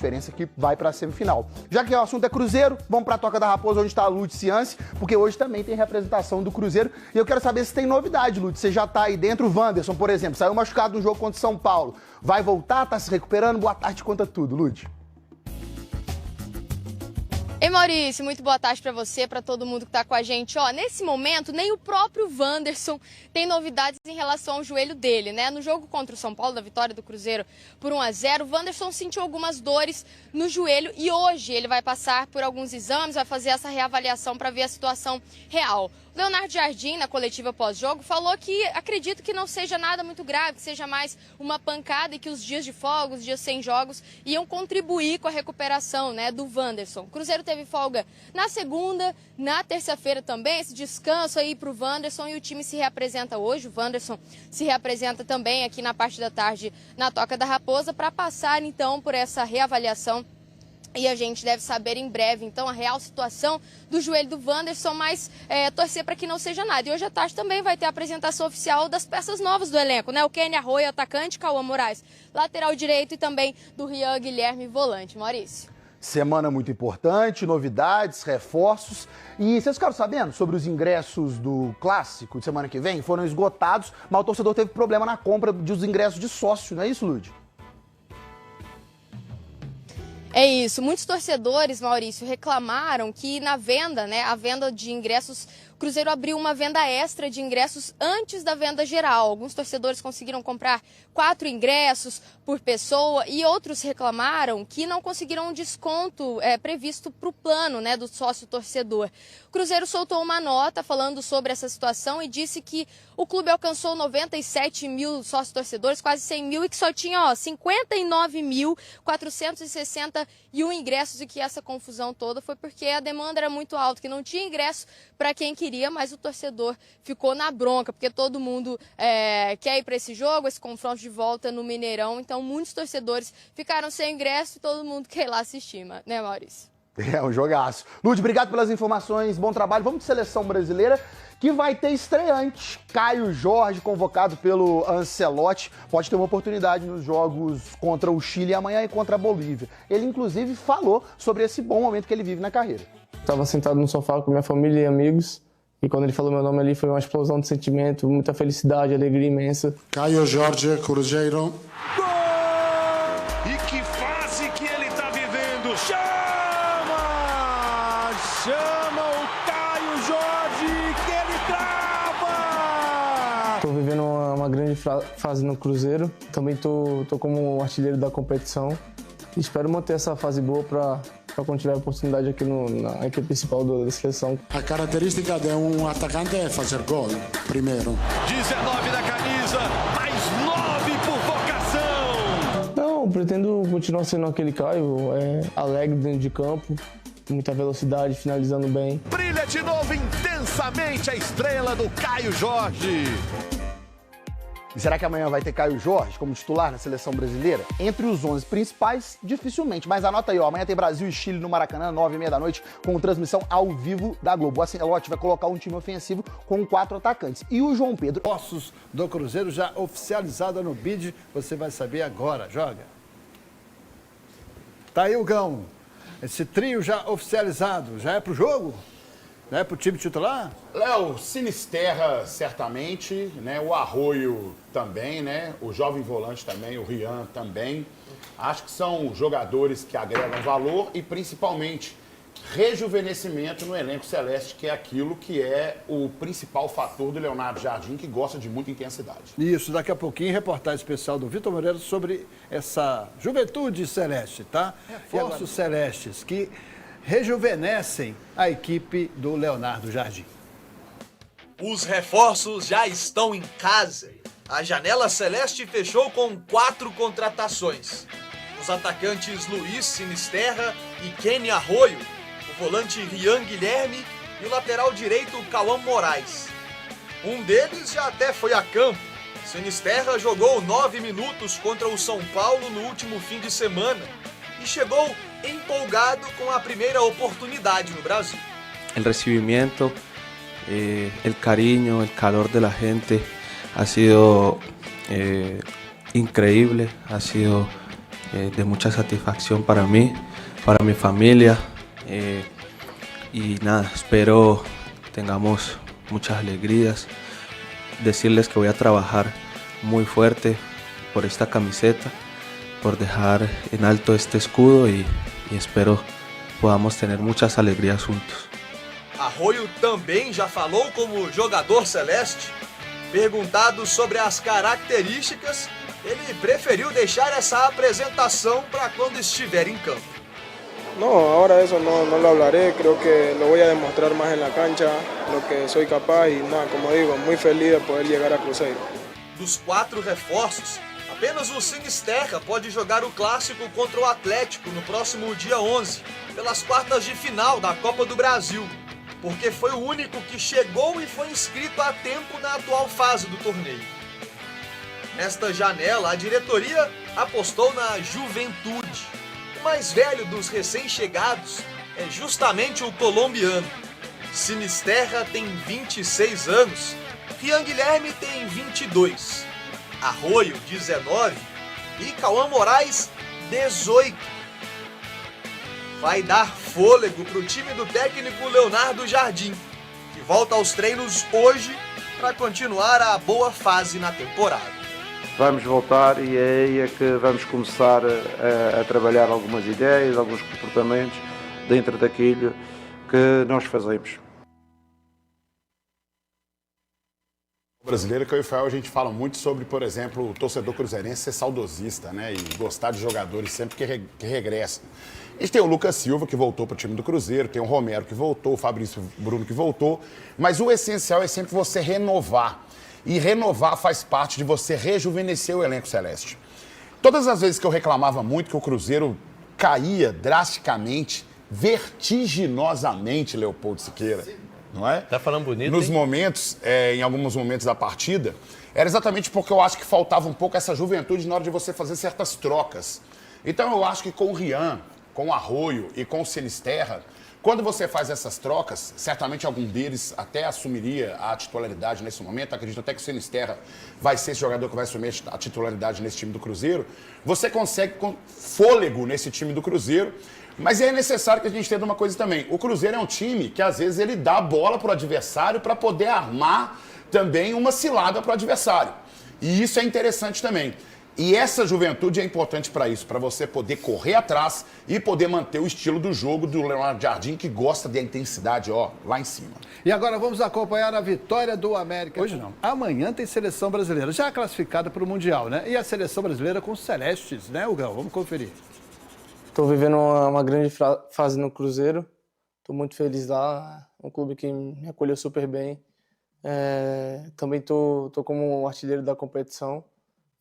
diferença que vai para a semifinal. Já que o assunto é Cruzeiro, vamos para a Toca da Raposa, onde está a Lud Ciance, porque hoje também tem representação do Cruzeiro. E eu quero saber se tem novidade, Lud. Você já está aí dentro. O Wanderson, por exemplo, saiu machucado no jogo contra o São Paulo. Vai voltar? Está se recuperando? Boa tarde, conta tudo, Lud. Ei, Maurício, muito boa tarde para você, para todo mundo que está com a gente. Nesse momento, nem o próprio Wanderson tem novidades em relação ao joelho dele, né? No jogo contra o São Paulo, da vitória do Cruzeiro por 1-0, o Wanderson sentiu algumas dores no joelho e hoje ele vai passar por alguns exames, vai fazer essa reavaliação para ver a situação real. Leonardo Jardim, na coletiva pós-jogo, falou que acredita que não seja nada muito grave, que seja mais uma pancada e que os dias de folga, os dias sem jogos, iam contribuir com a recuperação, né, do Wanderson. O Cruzeiro teve folga na segunda, na terça-feira também, esse descanso aí para o Wanderson e o time se reapresenta hoje. O Wanderson se reapresenta também aqui na parte da tarde na Toca da Raposa para passar então por essa reavaliação. E a gente deve saber em breve, então, a real situação do joelho do Wanderson, mas torcer para que não seja nada. E hoje à tarde também vai ter a apresentação oficial das peças novas do elenco, né? O Kenny Arroyo, atacante, Cauã Moraes, lateral direito, e também do Rian Guilherme, volante. Maurício. Semana muito importante, novidades, reforços. E vocês ficaram sabendo sobre os ingressos do Clássico de semana que vem? Foram esgotados, mas o torcedor teve problema na compra dos ingressos de sócio, não é isso, Lud? É isso. Muitos torcedores, Maurício, reclamaram que na venda, né, a venda de ingressos, o Cruzeiro abriu uma venda extra de ingressos antes da venda geral. Alguns torcedores conseguiram comprar 4 ingressos por pessoa e outros reclamaram que não conseguiram um desconto previsto para o plano, né, do sócio torcedor. O Cruzeiro soltou uma nota falando sobre essa situação e disse que o clube alcançou 97 mil sócios torcedores, quase 100 mil, e que só tinha 59.461 ingressos, e que essa confusão toda foi porque a demanda era muito alta, que não tinha ingresso para quem queria, mas o torcedor ficou na bronca, porque todo mundo quer ir para esse jogo, esse confronto de volta no Mineirão. Então muitos torcedores ficaram sem ingresso e todo mundo quer ir lá assistir, né, Maurício? É um jogaço. Lud, obrigado pelas informações, bom trabalho. Vamos de seleção brasileira, que vai ter estreante. Caio Jorge, convocado pelo Ancelotti, pode ter uma oportunidade nos jogos contra o Chile amanhã e contra a Bolívia. Ele, inclusive, falou sobre esse bom momento que ele vive na carreira. Estava sentado no sofá com minha família e amigos, e quando ele falou meu nome ali foi uma explosão de sentimento, muita felicidade, alegria imensa. Caio Jorge, Cruzeiro. Gol! E que fase que ele está vivendo! Chama o Caio Jorge, que ele trava! Estou vivendo uma grande fase no Cruzeiro, também tô como artilheiro da competição. Espero manter essa fase boa para quando tiver oportunidade aqui na equipe principal da seleção. A característica de um atacante é fazer gol, primeiro. 19 da camisa, mais 9 por vocação! Não, pretendo continuar sendo aquele Caio, alegre dentro de campo, muita velocidade, finalizando bem. Brilha de novo intensamente a estrela do Caio Jorge. E será que amanhã vai ter Caio Jorge como titular na seleção brasileira? Entre os 11 principais, dificilmente. Mas anota aí, amanhã tem Brasil e Chile no Maracanã, 9h30 da noite, com transmissão ao vivo da Globo. O Ancelotti vai colocar um time ofensivo com 4 atacantes. E o João Pedro... Postos do Cruzeiro já oficializada no BID, você vai saber agora. Joga. Tá aí o Gão. Esse trio já oficializado, já é pro jogo? Já é pro time titular? Léo, Sinisterra, certamente, né? O Arroyo também, né? O jovem volante também, o Rian também. Acho que são jogadores que agregam valor e, principalmente, rejuvenescimento no elenco celeste, que é aquilo que é o principal fator do Leonardo Jardim, que gosta de muita intensidade. Isso, daqui a pouquinho, reportagem especial do Vitor Moreira sobre essa juventude celeste, tá? Reforços celestes que rejuvenescem a equipe do Leonardo Jardim. Os reforços já estão em casa. A janela celeste fechou com 4 contratações. Os atacantes Luiz Sinisterra e Kenny Arroyo, o volante Rian Guilherme e o lateral direito Cauã Moraes. Um deles já até foi a campo. Sinisterra jogou 9 minutos contra o São Paulo no último fim de semana e chegou empolgado com a primeira oportunidade no Brasil. El recibimiento, el cariño, el calor de la gente ha sido increíble, ha sido de mucha satisfacción para mí, para mi familia. Y nada, espero tengamos muchas alegrías. Decirles que voy a trabajar muy fuerte por esta camiseta, por dejar en alto este escudo y espero podamos tener muchas alegrías juntos. Arroyo também já falou como jogador celeste. Perguntado sobre as características, ele preferiu deixar essa apresentação para quando estiver em campo. No, ahora eso no lo hablaré, creo que lo voy a demostrar más en la cancha, lo que soy capaz y nada, como digo, muy feliz de poder llegar a Cruzeiro. Dos 4 reforços, apenas o Sinisterra pode jogar o clássico contra o Atlético no próximo dia 11, pelas quartas de final da Copa do Brasil, porque foi o único que chegou e foi inscrito a tempo na atual fase do torneio. Nesta janela, a diretoria apostou na juventude. O mais velho dos recém-chegados é justamente o colombiano. Sinisterra tem 26 anos, Rian Guilherme tem 22, Arroyo 19 e Cauã Moraes 18. Vai dar fôlego para o time do técnico Leonardo Jardim, que volta aos treinos hoje para continuar a boa fase na temporada. Vamos voltar e é aí que vamos começar a trabalhar algumas ideias, alguns comportamentos dentro daquilo que nós fazemos. O brasileiro que eu e o Fael, a gente fala muito sobre, por exemplo, o torcedor cruzeirense ser saudosista, né? E gostar de jogadores sempre que regressam. A gente tem o Lucas Silva, que voltou para o time do Cruzeiro, tem o Romero, que voltou, o Fabrício Bruno, que voltou. Mas o essencial é sempre você renovar. E renovar faz parte de você rejuvenescer o elenco celeste. Todas as vezes que eu reclamava muito que o Cruzeiro caía drasticamente, vertiginosamente, Leopoldo Siqueira, não é? Tá falando bonito, nos hein? momentos, em alguns momentos da partida, era exatamente porque eu acho que faltava um pouco essa juventude na hora de você fazer certas trocas. Então eu acho que com o Rian, com o Arroyo e com o Sinisterra, quando você faz essas trocas, certamente algum deles até assumiria a titularidade nesse momento. Acredito até que o Sinisterra vai ser esse jogador que vai assumir a titularidade nesse time do Cruzeiro. Você consegue com fôlego nesse time do Cruzeiro, mas é necessário que a gente entenda uma coisa também. O Cruzeiro é um time que às vezes ele dá a bola para o adversário para poder armar também uma cilada para o adversário. E isso é interessante também. E essa juventude é importante para isso, para você poder correr atrás e poder manter o estilo do jogo do Leonardo Jardim, que gosta da intensidade, ó, lá em cima. E agora vamos acompanhar a vitória do América. Hoje não. Amanhã tem seleção brasileira, já classificada para o Mundial, né? E a seleção brasileira com os celestes, né, Hugão? Vamos conferir. Estou vivendo uma grande fase no Cruzeiro, estou muito feliz lá, é um clube que me acolheu super bem. Também estou como artilheiro da competição.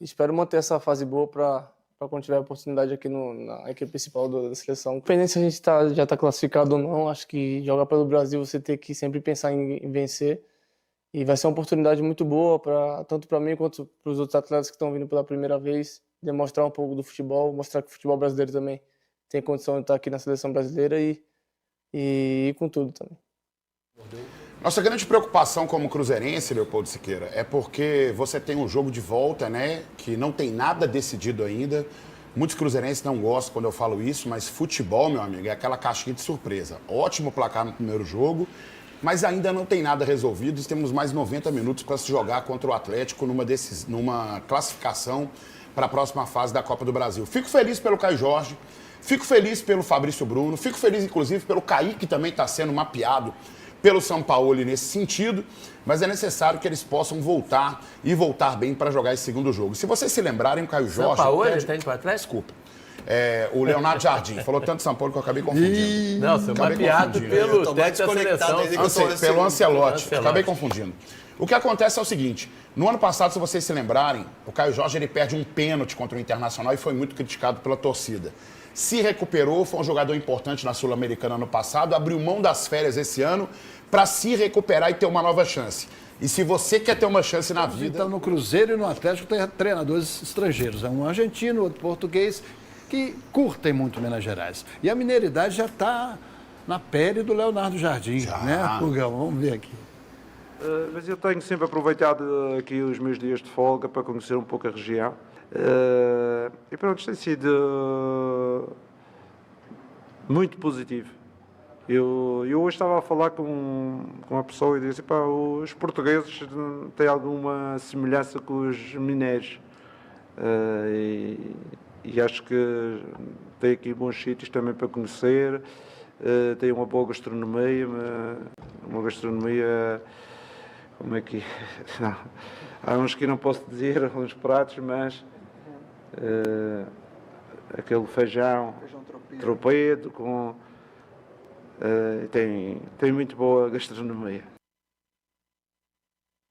Espero manter essa fase boa para quando tiver a oportunidade aqui na equipe principal da seleção. Independente se a gente já está classificado ou não, acho que jogar pelo Brasil você tem que sempre pensar em vencer. E vai ser uma oportunidade muito boa tanto para mim quanto para os outros atletas que estão vindo pela primeira vez, demonstrar um pouco do futebol, mostrar que o futebol brasileiro também tem condição de estar aqui na seleção brasileira e ir com tudo também. Nossa grande preocupação como cruzeirense, Leopoldo Siqueira, é porque você tem um jogo de volta, né, que não tem nada decidido ainda. Muitos cruzeirenses não gostam quando eu falo isso, mas futebol, meu amigo, é aquela caixinha de surpresa. Ótimo placar no primeiro jogo, mas ainda não tem nada resolvido. Temos mais 90 minutos para se jogar contra o Atlético numa classificação para a próxima fase da Copa do Brasil. Fico feliz pelo Caio Jorge, fico feliz pelo Fabrício Bruno, fico feliz, inclusive, pelo Kaique, que também está sendo mapeado pelo São Paulo nesse sentido, mas é necessário que eles possam voltar e voltar bem para jogar esse segundo jogo. Se vocês se lembrarem, o Caio Jorge... São Paulo está indo para trás? Desculpa. O Leonardo Jardim. Falou tanto São Paulo que eu acabei confundindo. Não, você mapeado pelo técnico da seleção. Pelo Ancelotti. Acabei confundindo. O que acontece é o seguinte, no ano passado, se vocês se lembrarem, o Caio Jorge ele perde um pênalti contra o Internacional e foi muito criticado pela torcida. Se recuperou, foi um jogador importante na Sul-Americana ano passado, abriu mão das férias esse ano para se recuperar e ter uma nova chance. E se você quer ter uma chance na vida... Então, no Cruzeiro e no Atlético tem treinadores estrangeiros. Um argentino, outro português, que curtem muito Minas Gerais. E a mineiridade já está na pele do Leonardo Jardim, né, Pulgão? Vamos ver aqui. Mas eu tenho sempre aproveitado aqui os meus dias de folga para conhecer um pouco a região. E pronto, tem sido muito positivo. Eu hoje estava a falar com uma pessoa e disse: os portugueses têm alguma semelhança com os mineiros. E acho que tem aqui bons sítios também para conhecer, tem uma boa gastronomia, como é que... Não, há uns que não posso dizer, uns pratos, mas aquele feijão tropeiro com... tem muito boa gastronomia.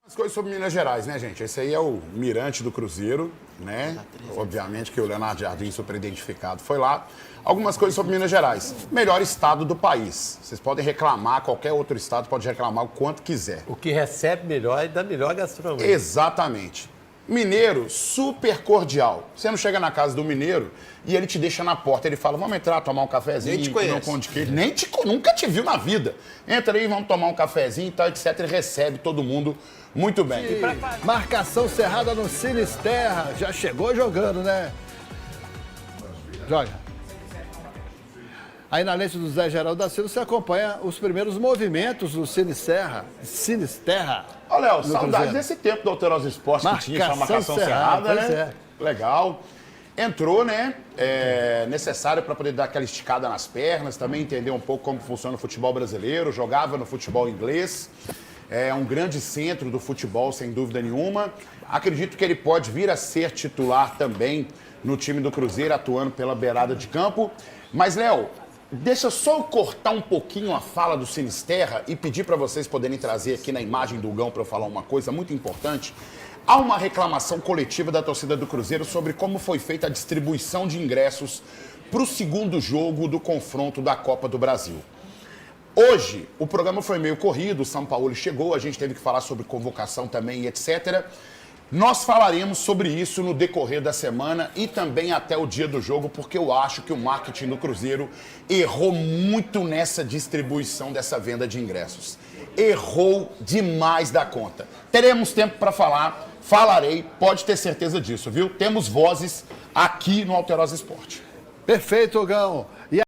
As coisas sobre Minas Gerais, né, gente? Esse aí é o mirante do Cruzeiro, né? Obviamente que o Leonardo Jardim, super identificado, foi lá. Algumas coisas sobre Minas Gerais. Melhor estado do país. Vocês podem reclamar, qualquer outro estado pode reclamar o quanto quiser. O que recebe melhor e dá melhor gastronomia. Exatamente. Mineiro, super cordial. Você não chega na casa do mineiro e ele te deixa na porta. Ele fala: vamos entrar, tomar um cafezinho. Nem te conhece. Um pão de queijo. Nunca te viu na vida. Entra aí, vamos tomar um cafezinho e tal, etc. Ele recebe todo mundo muito bem. Marcação cerrada no Sinisterra. Já chegou jogando, né? Joga. Aí na lente do Zé Geraldo da Silva você acompanha os primeiros movimentos do Sinisterra. Ô, Léo, saudades desse tempo do Alterosa Esporte que tinha essa marcação cerrada, né? Legal. Entrou, né? Necessário para poder dar aquela esticada nas pernas, também entender um pouco como funciona o futebol brasileiro, jogava no futebol inglês. É um grande centro do futebol, sem dúvida nenhuma. Acredito que ele pode vir a ser titular também no time do Cruzeiro, atuando pela beirada de campo. Mas, Léo, deixa só eu cortar um pouquinho a fala do Sinisterra e pedir para vocês poderem trazer aqui na imagem do Gão para eu falar uma coisa muito importante. Há uma reclamação coletiva da torcida do Cruzeiro sobre como foi feita a distribuição de ingressos para o segundo jogo do confronto da Copa do Brasil. Hoje, o programa foi meio corrido, o São Paulo chegou, a gente teve que falar sobre convocação também e etc. Nós falaremos sobre isso no decorrer da semana e também até o dia do jogo, porque eu acho que o marketing do Cruzeiro errou muito nessa distribuição dessa venda de ingressos. Errou demais da conta. Teremos tempo para falar, falarei, pode ter certeza disso, viu? Temos vozes aqui no Alterosa Esporte. Perfeito, Gão.